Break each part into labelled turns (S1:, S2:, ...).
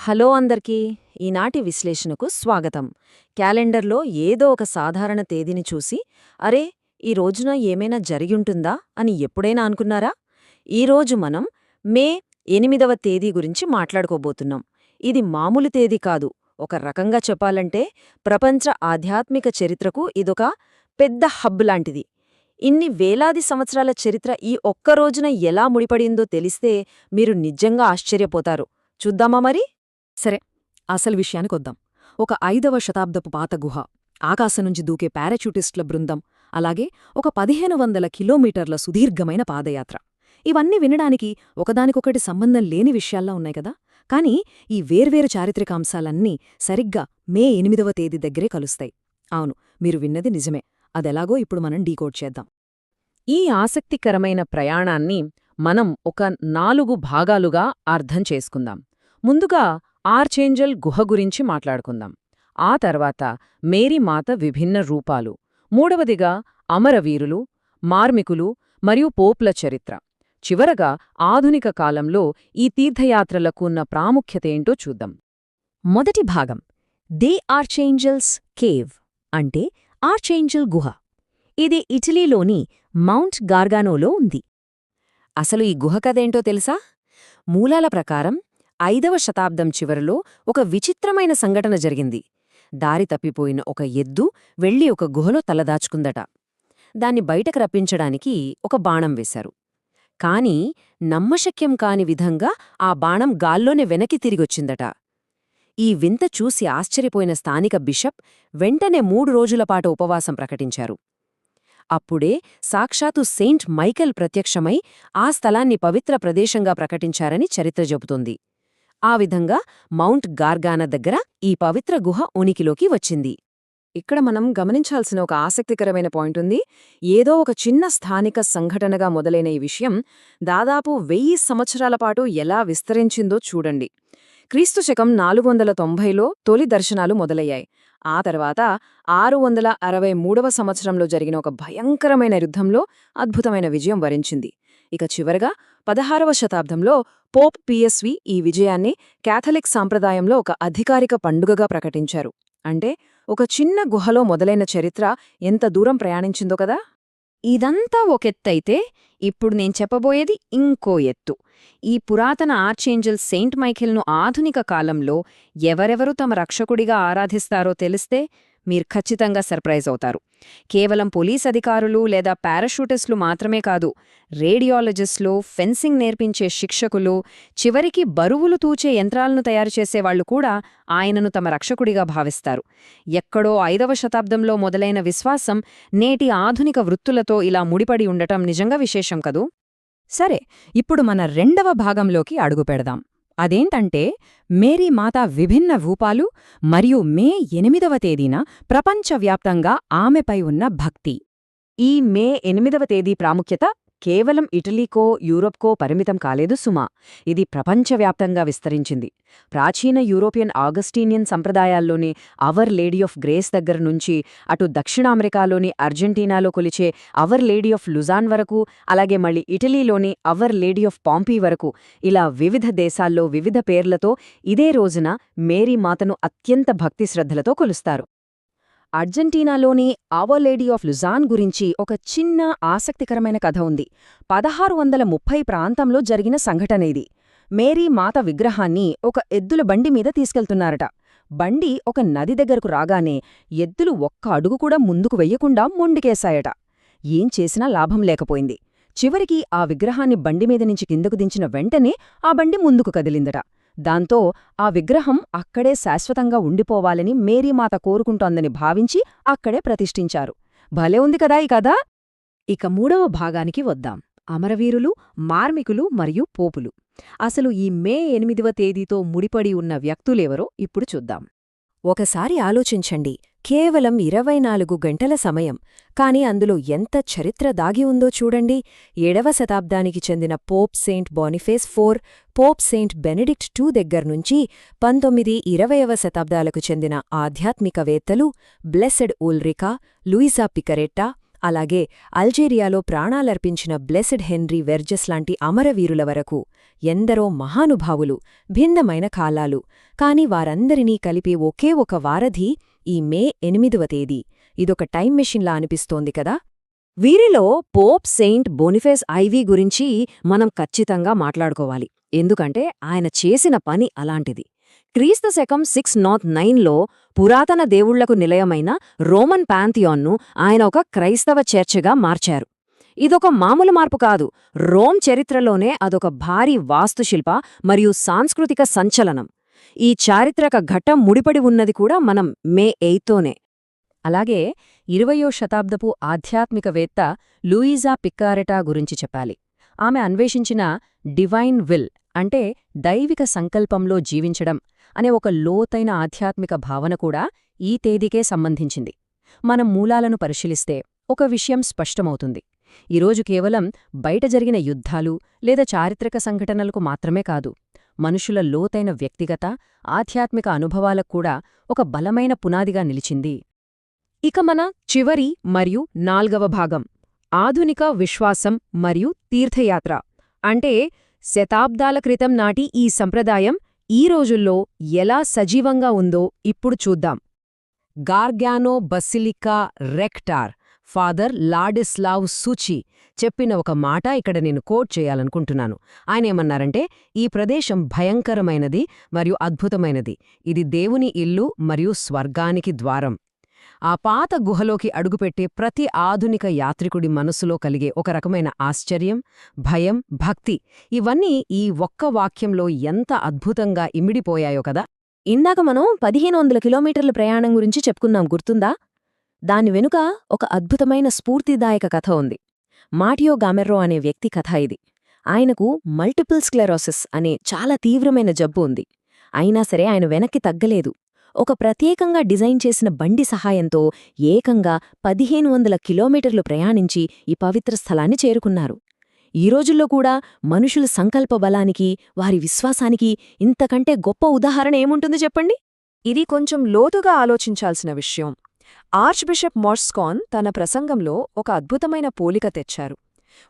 S1: Hello అందరికీ. ఈనాటి విశ్లేషణకు స్వాగతం. క్యాలెండర్లో ఏదో ఒక సాధారణ తేదీని చూసి అరే ఈ రోజున ఏమైనా జరిగుంటుందా అని ఎప్పుడైనా అనుకున్నారా? ఈరోజు మనం మే 8వ తేదీ గురించి మాట్లాడుకోబోతున్నాం. ఇది మామూలు తేదీ కాదు. ఒక రకంగా చెప్పాలంటే ప్రపంచ ఆధ్యాత్మిక చరిత్రకు ఇదొక పెద్ద హబ్ లాంటిది. ఇన్ని వేలాది సంవత్సరాల చరిత్ర ఈ ఒక్క రోజున ఎలా ముడిపడిందో తెలిస్తే మీరు నిజంగా ఆశ్చర్యపోతారు. చూద్దామా మరి?
S2: సరే, అసలు విషయానికొద్దాం. ఒక 5వ శతాబ్దపు పాత గుహ, ఆకాశం నుంచి దూకే పారాచూటిస్టుల బృందం, అలాగే ఒక 1500 కిలోమీటర్ల సుదీర్ఘమైన పాదయాత్ర. ఇవన్నీ వినడానికి ఒకదానికొకటి సంబంధం లేని విషయాల్లా ఉన్నాయి కదా. కాని ఈ వేర్వేరు చారిత్రకాంశాలన్నీ సరిగ్గా మే 8వ తేదీ దగ్గరే కలుస్తాయి. అవును, మీరు విన్నది నిజమే. అదెలాగో ఇప్పుడు మనం డీకోడ్ చేద్దాం.
S1: ఈ ఆసక్తికరమైన ప్రయాణాన్ని మనం ఒక 4 భాగాలుగా అర్థం చేసుకుందాం. ముందుగా ఆర్చేంజల్ గుహ గురించి మాట్లాడుకుందాం. ఆ తర్వాత మేరీమాత విభిన్న రూపాలు, మూడవదిగా అమరవీరులు, మార్మికులు మరియు పోప్ల చరిత్ర, చివరగా ఆధునిక కాలంలో ఈ తీర్థయాత్రలకు ఉన్న ప్రాముఖ్యతేంటో చూద్దాం.
S2: మొదటి భాగం దే ఆర్చేంజల్స్ కేవ్, అంటే ఆర్చేంజల్ గుహ. ఇది ఇటలీలోని మౌంట్ గార్గానోలో ఉంది.
S1: అసలు ఈ గుహ కథేంటో తెలుసా? మూలాల ప్రకారం 5వ శతాబ్దం చివరలో ఒక విచిత్రమైన సంఘటన జరిగింది. దారి తప్పిపోయిన ఒక ఎద్దు వెళ్లి ఒక గుహలో తలదాచుకుందట. దాన్ని బయటకు రప్పించడానికి ఒక బాణం వేశారు. కాని నమ్మశక్యం కాని విధంగా ఆ బాణం గాల్లోనే వెనక్కి తిరిగొచ్చిందట. ఈ వింత చూసి ఆశ్చర్యపోయిన స్థానిక బిషప్ వెంటనే 3 రోజులపాటు ఉపవాసం ప్రకటించారు. అప్పుడే సాక్షాత్తు సెయింట్ మైకెల్ ప్రత్యక్షమై ఆ స్థలాన్ని పవిత్ర ప్రదేశంగా ప్రకటించారని చరిత్ర చెబుతోంది. ఆ విధంగా మౌంట్ గార్గానా దగ్గర ఈ పవిత్ర గుహ ఉనికిలోకి వచ్చింది.
S2: ఇక్కడ మనం గమనించాల్సిన ఒక ఆసక్తికరమైన పాయింట్ ఉంది. ఏదో ఒక చిన్న స్థానిక సంఘటనగా మొదలైన ఈ విషయం దాదాపు 1000 సంవత్సరాల పాటు ఎలా విస్తరించిందో చూడండి. క్రీస్తుశకం 490లో తొలి దర్శనాలు మొదలయ్యాయి. ఆ తర్వాత 663వ సంవత్సరంలో జరిగిన ఒక భయంకరమైన యుద్ధంలో అద్భుతమైన విజయం వరించింది. ఇక చివరగా 16వ శతాబ్దంలో పోప్ పిఎస్వి ఈ విజయాన్ని క్యాథలిక్ సాంప్రదాయంలో ఒక అధికారిక పండుగగా ప్రకటించారు. అంటే ఒక చిన్న గుహలో మొదలైన చరిత్ర ఎంత దూరం ప్రయాణించిందో కదా.
S1: ఇదంతా ఒకెత్తైతే ఇప్పుడు నేను చెప్పబోయేది ఇంకో ఎత్తు. ఈ పురాతన ఆర్చేంజల్ సెయింట్ మైఖేల్ను ఆధునిక కాలంలో ఎవరెవరు తమ రక్షకుడిగా ఆరాధిస్తారో తెలిస్తే మీరు ఖచ్చితంగా సర్ప్రైజ్ అవుతారు. కేవలం పోలీస్ అధికారులు లేదా పారాషూటిస్టులు మాత్రమే కాదు, రేడియాలజిస్టులు, ఫెన్సింగ్ నేర్పించే శిక్షకులు, చివరికి బరువులు తూచే యంత్రాలను తయారుచేసేవాళ్లు కూడా ఆయనను తమ రక్షకుడిగా భావిస్తారు. ఎక్కడో 5వ శతాబ్దంలో మొదలైన విశ్వాసం నేటి ఆధునిక వృత్తులతో ఇలా ముడిపడి ఉండటం నిజంగా విశేషం కదూ.
S2: సరే, ఇప్పుడు మన 2వ భాగంలోకి అడుగుపెడదాం. అదేంటంటే మేరీమాత విభిన్న రూపాలు మరియు మే 8వ తేదీన ప్రపంచవ్యాప్తంగా ఆమెపై ఉన్న భక్తి.
S1: ఈ మే 8వ తేదీ ప్రాముఖ్యత కేవలం ఇటలీకో యూరోప్కో పరిమితం కాలేదు సుమా. ఇది ప్రపంచవ్యాప్తంగా విస్తరించింది. ప్రాచీన యూరోపియన్ ఆగస్టీనియన్ సంప్రదాయాల్లోని అవర్ లేడీ ఆఫ్ గ్రేస్ దగ్గర నుంచి అటు దక్షిణ అమెరికాలోని అర్జెంటీనాలో కొలిచే అవర్ లేడీ ఆఫ్ లుజాన్ వరకు, అలాగే మళ్ళీ ఇటలీలోని అవర్ లేడీ ఆఫ్ పాంపీ వరకు, ఇలా వివిధ దేశాల్లో వివిధ పేర్లతో ఇదే రోజున మేరీమాతను అత్యంత భక్తి శ్రద్ధలతో కొలుస్తారు.
S2: అర్జెంటీనాలోని అవర్ లేడీ ఆఫ్ లుజాన్ గురించి ఒక చిన్న ఆసక్తికరమైన కథ ఉంది. 1630 ప్రాంతంలో జరిగిన సంఘటన ఇది. మేరీ మాత విగ్రహాన్ని ఒక ఎద్దుల బండి మీద తీసుకెళ్తున్నారట. బండి ఒక నది దగ్గరకు రాగానే ఎద్దులు ఒక్క అడుగు కూడా ముందుకు వెయ్యకుండా మొండికేశాయట. ఏం చేసినా లాభం లేకపోయింది. చివరికి ఆ విగ్రహాన్ని బండిమీద నుంచి కిందకు దించిన వెంటనే ఆ బండి ముందుకు కదిలిందట. దాంతో ఆ విగ్రహం అక్కడే శాశ్వతంగా ఉండిపోవాలని మేరీమాత కోరుకుంటోందని భావించి అక్కడే ప్రతిష్ఠించారు. భలే ఉంది కదా ఈ కథ. ఇక 3వ భాగానికి వద్దాం. అమరవీరులు, మార్మికులు మరియు పోపులు. అసలు ఈ మే 8వ తేదీతో ముడిపడి ఉన్న వ్యక్తులెవరో ఇప్పుడు చూద్దాం. ఒకసారి ఆలోచించండి. కేవలం 24 గంటల సమయం, కాని అందులో ఎంత చరిత్ర దాగి ఉందో చూడండి. 7వ శతాబ్దానికి చెందిన Pope Saint Boniface IV, Pope Saint Benedict II దగ్గర్నుంచి 19, 20వ శతాబ్దాలకు చెందిన ఆధ్యాత్మికవేత్తలు బ్లెస్సెడ్ ఊల్రికా, లూయిజా పికరెట్టా, అలాగే అల్జీరియాలో ప్రాణాలర్పించిన బ్లెస్డ్ హెన్రీ వెర్జెస్ లాంటి అమరవీరుల వరకు ఎందరో మహానుభావులు, భిన్నమైన కాలాలు, కాని వారందరినీ కలిపే ఒకే ఒక వారధి ఈ మే 8వ తేదీ. ఇదొక టైం మెషిన్లా అనిపిస్తోంది కదా.
S1: వీరిలో పోప్ సెయింట్ బొనిఫేస్ ఐవీ గురించి మనం ఖచ్చితంగా మాట్లాడుకోవాలి. ఎందుకంటే ఆయన చేసిన పని అలాంటిది. క్రీస్తు శకం 609లో పురాతన దేవుళ్లకు నిలయమైన రోమన్ పాంథియాన్ను ఆయన ఒక క్రైస్తవ చర్చిగా మార్చారు. ఇదొక మామూలు మార్పు కాదు. రోమ్ చరిత్రలోనే అదొక భారీ వాస్తుశిల్ప మరియు సాంస్కృతిక సంచలనం. ఈ చారిత్రక ఘట్టం ముడిపడి ఉన్నది కూడా మనం మే 8తోనే.
S2: అలాగే 20వ శతాబ్దపు ఆధ్యాత్మికవేత్త లూయిజా పిక్కారెటా గురించి చెప్పాలి. ఆమె అన్వేషించిన డివైన్ విల్ అంటే దైవిక సంకల్పంలో జీవించడం అనే ఒక లోతైన ఆధ్యాత్మిక భావన కూడా ఈ తేదీకే సంబంధించింది. మనం మూలాలను పరిశీలిస్తే ఒక విషయం స్పష్టమవుతుంది. ఈరోజు కేవలం బయట జరిగిన యుద్ధాలు లేదా చారిత్రక సంఘటనలకు మాత్రమే కాదు, మనుషుల లోతైన వ్యక్తిగత, ఆధ్యాత్మిక అనుభవాలకు కూడా ఒక బలమైన పునాదిగా నిలిచింది. ఇక మన చివరి మరియు 4వ భాగం ఆధునిక విశ్వాసం మరియు తీర్థయాత్ర. అంటే శతాబ్దాల క్రితం నాటి ఈ సంప్రదాయం ఈ రోజుల్లో ఎలా సజీవంగా ఉందో ఇప్పుడు చూద్దాం. గార్గ్యానో బసిలికా రెక్టార్ ఫాదర్ లాడిస్లావ్ సూచి చెప్పిన ఒక మాట ఇక్కడ నేను కోట్ చేయాలనుకుంటున్నాను. ఆయనేమన్నారంటే, ఈ ప్రదేశం భయంకరమైనది మరియు అద్భుతమైనది. ఇది దేవుని ఇల్లు మరియు స్వర్గానికి ద్వారం. ఆ పాత గుహలోకి అడుగుపెట్టే ప్రతి ఆధునిక యాత్రికుడి మనసులో కలిగే ఒక రకమైన ఆశ్చర్యం, భయం, భక్తి ఇవన్నీ ఈ ఒక్క వాక్యంలో ఎంత అద్భుతంగా ఇమిడిపోయాయో కదా.
S1: ఇందాక మనం 1500 కిలోమీటర్ల ప్రయాణం గురించి చెప్పుకున్నాం, గుర్తుందా? దాని వెనుక ఒక అద్భుతమైన స్ఫూర్తిదాయక కథ ఉంది. మాటియో గామెర్రో అనే వ్యక్తి కథ ఇది. ఆయనకు మల్టిపుల్ స్క్లెరోసిస్ అనే చాలా తీవ్రమైన జబ్బు ఉంది. అయినా సరే ఆయన వెనక్కి తగ్గలేదు. ఒక ప్రత్యేకంగా డిజైన్ చేసిన బండి సహాయంతో ఏకంగా 1500 కిలోమీటర్లు ప్రయాణించి ఈ పవిత్ర స్థలాన్ని చేరుకున్నారు. ఈ రోజుల్లో కూడా మనుషుల సంకల్ప బలానికి, వారి విశ్వాసానికి ఇంతకంటే గొప్ప ఉదాహరణ ఏముంటుంది చెప్పండి?
S2: ఇది కొంచెం లోతుగా ఆలోచించాల్సిన విషయం. ఆర్చ్ బిషప్ మోర్స్కాన్ తన ప్రసంగంలో ఒక అద్భుతమైన పోలిక తెచ్చారు.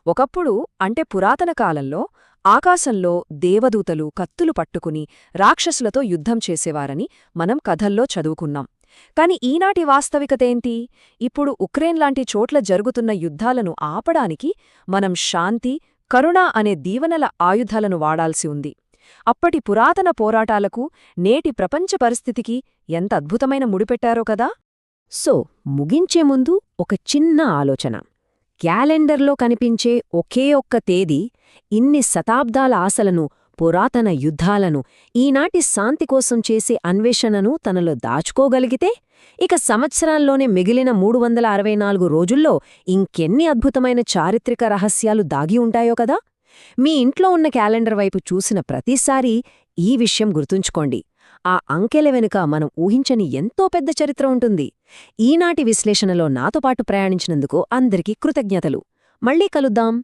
S2: ఒకప్పుడు, అంటే పురాతన కాలంలో, ఆకాశంలో దేవదూతలు కత్తులు పట్టుకుని రాక్షసులతో యుద్ధం చేసేవారని మనం కథల్లో చదువుకున్నాం. కాని ఈనాటి వాస్తవికతేంటి? ఇప్పుడు ఉక్రెయిన్ లాంటి చోట్ల జరుగుతున్న యుద్ధాలను ఆపడానికి మనం శాంతి, కరుణ అనే దీవెనల ఆయుధాలను వాడాల్సి ఉంది. అప్పటి పురాతన పోరాటాలకు నేటి ప్రపంచ పరిస్థితికి ఎంత అద్భుతమైన ముడిపెట్టారో కదా.
S1: సో, ముగించే ముందు ఒక చిన్న ఆలోచన. క్యాలెండర్లో కనిపించే ఒకే ఒక్క తేదీ ఇన్ని శతాబ్దాల ఆశలను, పురాతన యుద్ధాలను, ఈనాటి శాంతి కోసం చేసే అన్వేషణను తనలో దాచుకోగలిగితే, ఇక సంవత్సరాల్లోనే మిగిలిన 364 రోజుల్లో ఇంకెన్ని అద్భుతమైన చారిత్రక రహస్యాలు దాగి ఉంటాయో కదా. మీ ఇంట్లో ఉన్న క్యాలెండర్ వైపు చూసిన ప్రతిసారీ ఈ విషయం గుర్తుంచుకోండి. ఆ అంకెల వెనుక మనం ఊహించని ఎంతో పెద్ద చరిత్ర ఉంటుంది. ఈనాటి విశ్లేషణలో నాతో పాటు ప్రయాణించినందుకు అందరికీ కృతజ్ఞతలు. మళ్ళీ కలుద్దాం.